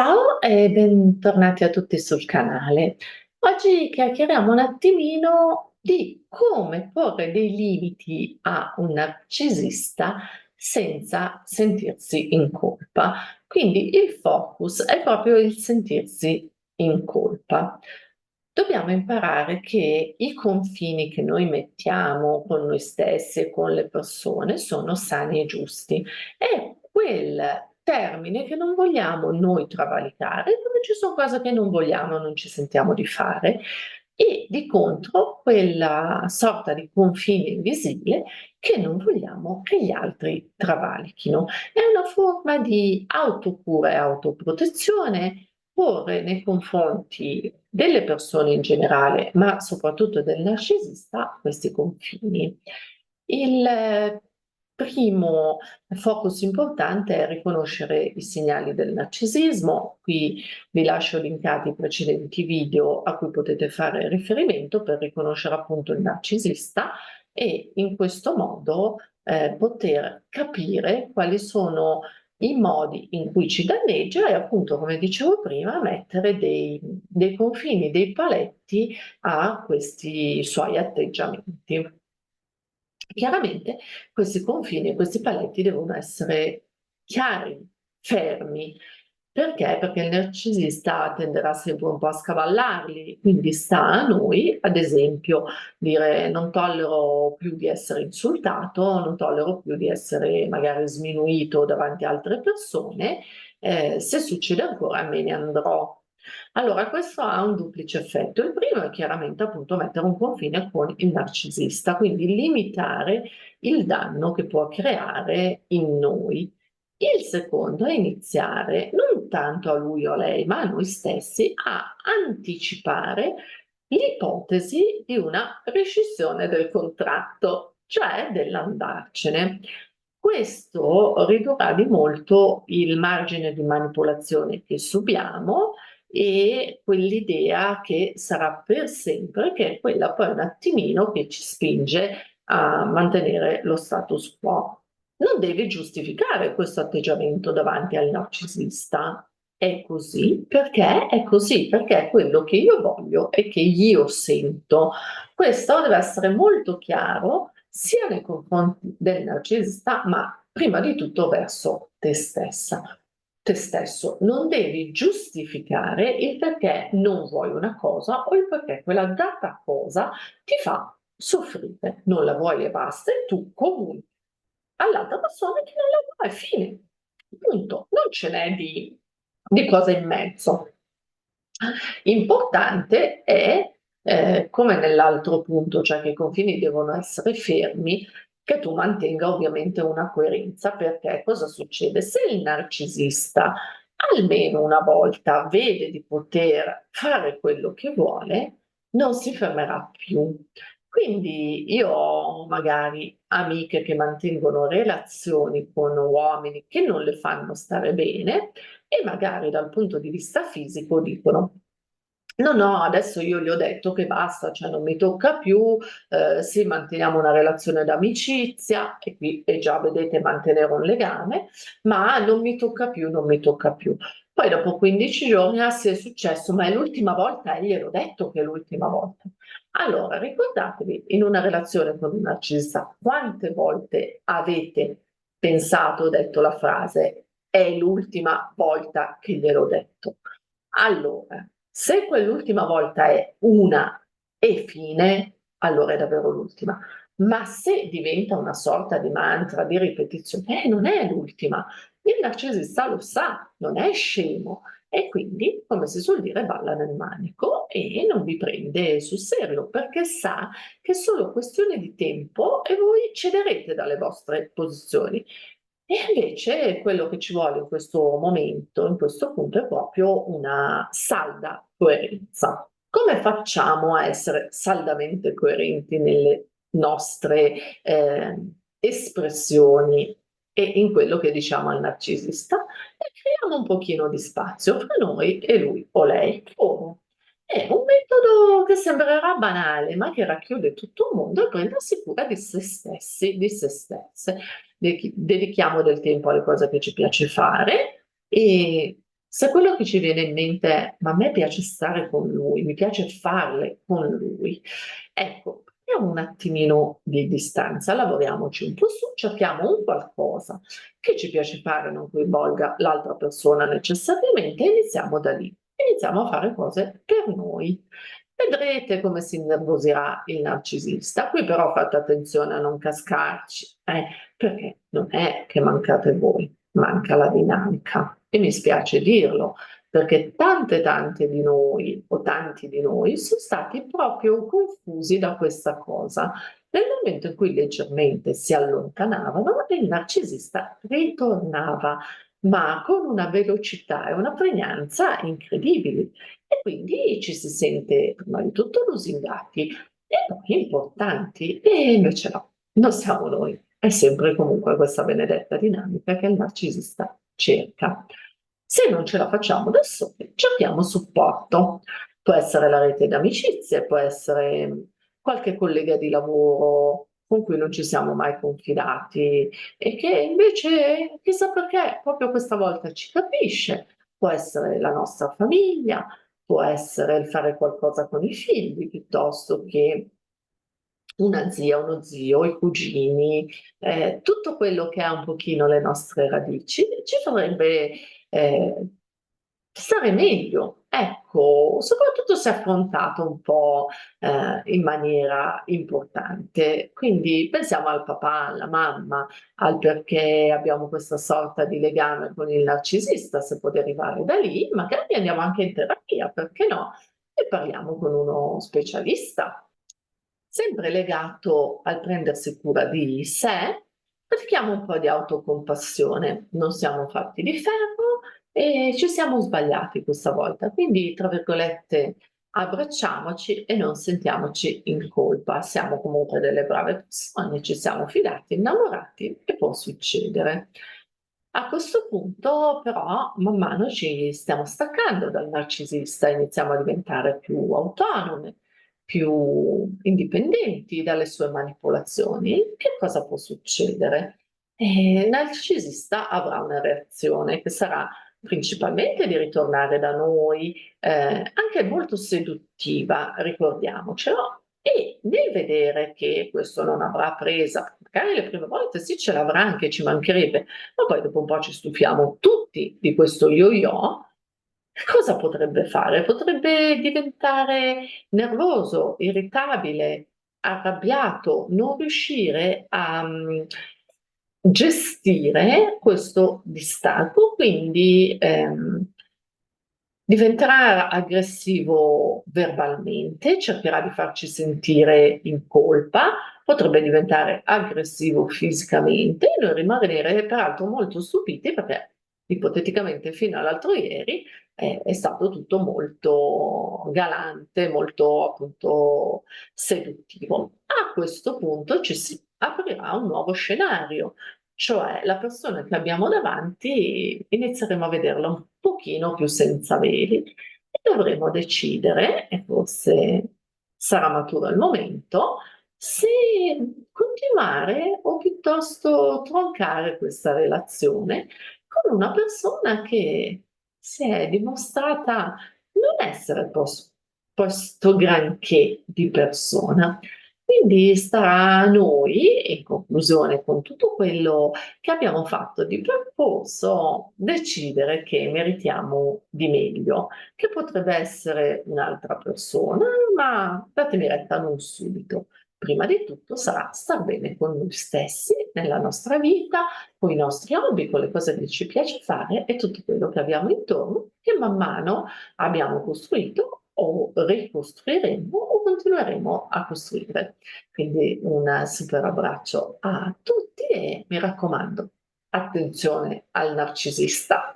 Ciao e bentornati a tutti sul canale. Oggi chiacchieriamo un attimino di come porre dei limiti a un narcisista senza sentirsi in colpa. Quindi il focus è proprio il sentirsi in colpa. Dobbiamo imparare che i confini che noi mettiamo con noi stessi e con le persone sono sani e giusti. È quel termine che non vogliamo noi travalicare, dove ci sono cose che non vogliamo, non ci sentiamo di fare, e di contro quella sorta di confine invisibile che non vogliamo che gli altri travalichino. È una forma di autocura e autoprotezione porre nei confronti delle persone in generale, ma soprattutto del narcisista, questi confini. Il primo focus importante è riconoscere i segnali del narcisismo. Qui vi lascio linkati i precedenti video a cui potete fare riferimento per riconoscere appunto il narcisista e in questo modo poter capire quali sono i modi in cui ci danneggia e appunto, come dicevo prima, mettere dei confini, dei paletti a questi suoi atteggiamenti. Chiaramente questi confini e questi paletti devono essere chiari, fermi. Perché? Perché il narcisista tenderà sempre un po' a scavallarli, quindi sta a noi, ad esempio, dire non tollero più di essere insultato, non tollero più di essere magari sminuito davanti a altre persone, se succede ancora me ne andrò. Allora, questo ha un duplice effetto. Il primo è chiaramente appunto mettere un confine con il narcisista, quindi limitare il danno che può creare in noi. Il secondo è iniziare non tanto a lui o a lei, ma a noi stessi a anticipare l'ipotesi di una rescissione del contratto, cioè dell'andarcene. Questo ridurrà di molto il margine di manipolazione che subiamo e quell'idea che sarà per sempre, che è quella poi un attimino che ci spinge a mantenere lo status quo. Non devi giustificare questo atteggiamento davanti al narcisista. È così perché è così, perché è quello che io voglio e che io sento. Questo deve essere molto chiaro sia nei confronti del narcisista, ma prima di tutto verso te stessa. Te stesso non devi giustificare il perché non vuoi una cosa o il perché quella data cosa ti fa soffrire. Non la vuoi e basta, e tu comunque all'altra persona che non la vuoi, fine. Punto. Non ce n'è di cosa in mezzo. Importante è, come nell'altro punto, cioè che i confini devono essere fermi, che tu mantenga ovviamente una coerenza, perché cosa succede? Se il narcisista almeno una volta vede di poter fare quello che vuole, non si fermerà più. Quindi io ho magari amiche che mantengono relazioni con uomini che non le fanno stare bene e magari dal punto di vista fisico dicono no, no, adesso io gli ho detto che basta, cioè non mi tocca più, sì, manteniamo una relazione d'amicizia, e qui e già vedete mantenere un legame, ma non mi tocca più, non mi tocca più. Poi dopo 15 giorni, ah sì, è successo, ma è l'ultima volta, e gliel'ho detto che è l'ultima volta. Allora, ricordatevi, in una relazione con un narcisista, quante volte avete pensato o detto la frase è l'ultima volta che gliel'ho detto? Allora, se quell'ultima volta è una e fine, allora è davvero l'ultima. Ma se diventa una sorta di mantra, di ripetizione, non è l'ultima. Il narcisista lo sa, non è scemo e quindi, come si suol dire, balla nel manico e non vi prende sul serio perché sa che è solo questione di tempo e voi cederete dalle vostre posizioni. E invece quello che ci vuole in questo momento, in questo punto, è proprio una salda coerenza. Come facciamo a essere saldamente coerenti nelle nostre espressioni e in quello che diciamo al narcisista? E creiamo un pochino di spazio fra noi e lui o lei. Come? È un metodo che sembrerà banale, ma che racchiude tutto un mondo e prendersi cura di se stessi, di se stesse. Dedichiamo del tempo alle cose che ci piace fare e Se quello che ci viene in mente è: "Ma a me piace stare con lui, mi piace farle con lui", ecco, prendiamo un attimino di distanza, lavoriamoci un po' su, cerchiamo un qualcosa che ci piace fare, non coinvolga l'altra persona necessariamente, e iniziamo da lì. Iniziamo a fare cose per noi. Vedrete come si innervosirà il narcisista. Qui però fate attenzione a non cascarci, perché non è che mancate voi, manca la dinamica. E mi spiace dirlo, perché tante di noi o tanti di noi son stati proprio confusi da questa cosa. Nel momento in cui leggermente si allontanavano, il narcisista ritornava, ma con una velocità e una pregnanza incredibili. E quindi ci si sente prima di tutto lusingati e poi importanti. E invece no, non siamo noi, è sempre comunque questa benedetta dinamica che il narcisista cerca. Se non ce la facciamo da soli, cerchiamo supporto. Può essere la rete d'amicizie, può essere qualche collega di lavoro con cui non ci siamo mai confidati e che invece, chissà perché, proprio questa volta ci capisce. Può essere la nostra famiglia, può essere il fare qualcosa con i figli, piuttosto che una zia, uno zio, i cugini, tutto quello che ha un pochino le nostre radici, ci farebbe, stare meglio, ecco, soprattutto se affrontato un po', in maniera importante. Quindi pensiamo al papà, alla mamma, al perché abbiamo questa sorta di legame con il narcisista, se può derivare da lì, magari andiamo anche in terapia, perché no, e parliamo con uno specialista. Sempre legato al prendersi cura di sé, pratichiamo un po' di autocompassione. Non siamo fatti di ferro e ci siamo sbagliati questa volta, quindi tra virgolette "abbracciamoci" e non sentiamoci in colpa. Siamo comunque delle brave persone, ci siamo fidati, innamorati e può succedere. A questo punto però man mano ci stiamo staccando dal narcisista, iniziamo a diventare più autonome, più indipendenti dalle sue manipolazioni. Che cosa può succedere? Il narcisista avrà una reazione che sarà principalmente di ritornare da noi, anche molto seduttiva, ricordiamocelo, e nel vedere che questo non avrà presa, magari le prime volte sì ce l'avrà anche, ci mancherebbe, ma poi dopo un po' ci stufiamo tutti di questo yo-yo, cosa potrebbe fare? Potrebbe diventare nervoso, irritabile, arrabbiato, non riuscire a, gestire questo distacco, quindi, diventerà aggressivo verbalmente, cercherà di farci sentire in colpa, potrebbe diventare aggressivo fisicamente e noi rimanere peraltro molto stupiti perché ipoteticamente fino all'altro ieri è stato tutto molto galante, molto appunto seduttivo. A questo punto ci si aprirà un nuovo scenario, cioè la persona che abbiamo davanti inizieremo a vederla un pochino più senza veli e dovremo decidere, e forse sarà maturo il momento, se continuare o piuttosto troncare questa relazione con una persona che si è dimostrata non essere posto granché di persona. Quindi starà a noi, in conclusione, con tutto quello che abbiamo fatto di percorso, decidere che meritiamo di meglio, che potrebbe essere un'altra persona, ma datemi retta, non subito. Prima di tutto sarà star bene con noi stessi, nella nostra vita, con i nostri hobby, con le cose che ci piace fare e tutto quello che abbiamo intorno, che man mano abbiamo costruito o ricostruiremo o continueremo a costruire. Quindi un super abbraccio a tutti e mi raccomando, attenzione al narcisista.